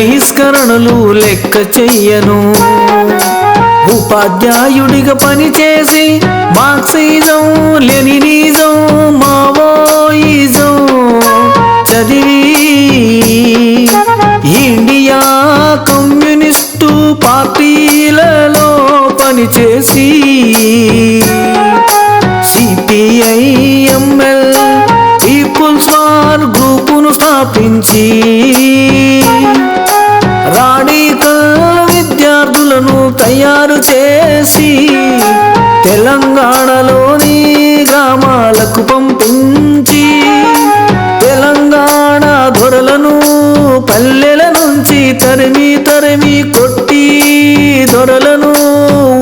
బహిష్కరణలు లెక్క చెయ్యను. ఉపాధ్యాయుడిగా పనిచేసి మార్క్సిజం, లెనినిజం, మావోయిజం చదివి ఇండియా కమ్యూనిస్టు పార్టీలలో పనిచేసి సిపిఐ ఎంఎల్ పీపుల్స్ వార్ గ్రూపును స్థాపించి రాడికల్ విద్యార్థులను తయారు చేసి తెలంగాణలోని గ్రామాలకు పంపించి తెలంగాణ దొరలను పల్లెల నుంచి తరిమి తరిమి కొట్టి దొరలను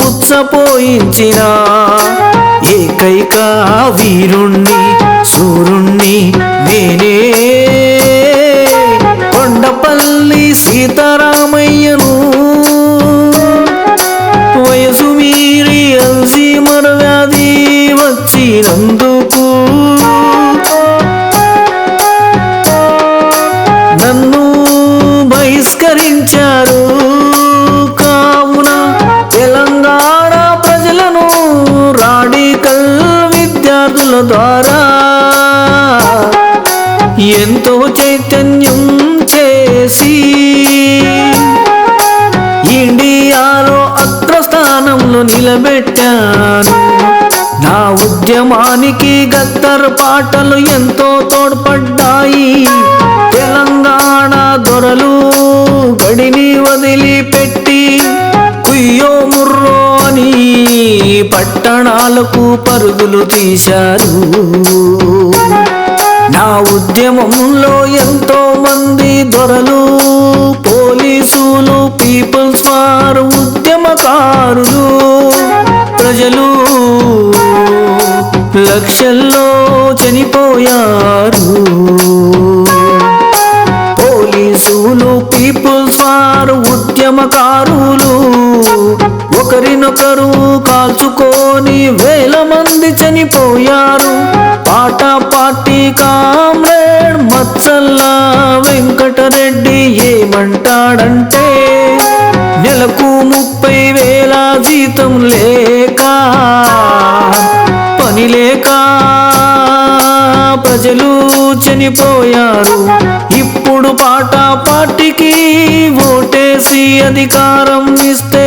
ఉచ్చపోయించిన ఏకైక వీరుణ్ణి సూరుణ్ణి నేనే. కొండపల్లి సీతారామయ్యను వయసు మీరి అల్జీమర్ వ్యాధి వచ్చినందుకు నన్ను బహిష్కరించారు. కావున తెలంగాణ ప్రజలను రాడికల్ విద్యార్థుల ద్వారా ఎంతో చైతన్యం చేసి ఇండియాలో అగ్రస్థానంలో నిలబెట్టాను. నా ఉద్యమానికి గద్దర్ పాటలు ఎంతో తోడ్పడ్డాయి. తెలంగాణ దొరలు గడిని వదిలిపెట్టి కుయ్యో ముర్రో అని పట్టణాలకు పరుగులు తీశారు. నా ఉద్యమంలో ఎంతో మంది దొరలు, పోలీసులు, పీపుల్స్ వార్ ఉద్యమకారులు, ప్రజలు లక్షల్లో చనిపోయారు. పోలీసులు, పీపుల్స్ వార్ ఉద్యమకారులు ఒకరినొకరు కాల్చుకొని వేల మంది చనిపోయారు. పాటా పార్టీ కామ్రేడ్ మత్సల్ల వెంకటరెడ్డి ఏమంటాడంటే నెలకు 30,000 జీతం లేక పని లేక ప్రజలు చనిపోయారు. ఇప్పుడు పాటా పార్టీకి ఓటేసి అధికారం ఇస్తే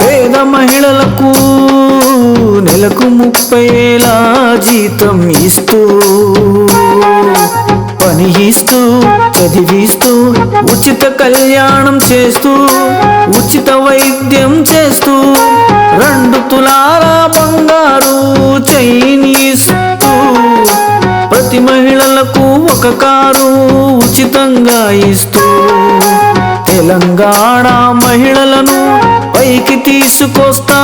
పేద మహిళలకు నెలకు 30,000 జీతం ఇస్తూ పని ఇస్తూ చదివిస్తూ ఉచిత కళ్యాణం చేస్తూ ఉచిత వైద్యం చేస్తూ 2 తులాల బంగారు చైనీస్తూ ప్రతి మహిళలకు 1 కారు ఉచితంగా ఇస్తూ తెలంగాణ మహిళలను పైకి తీసుకొస్తా.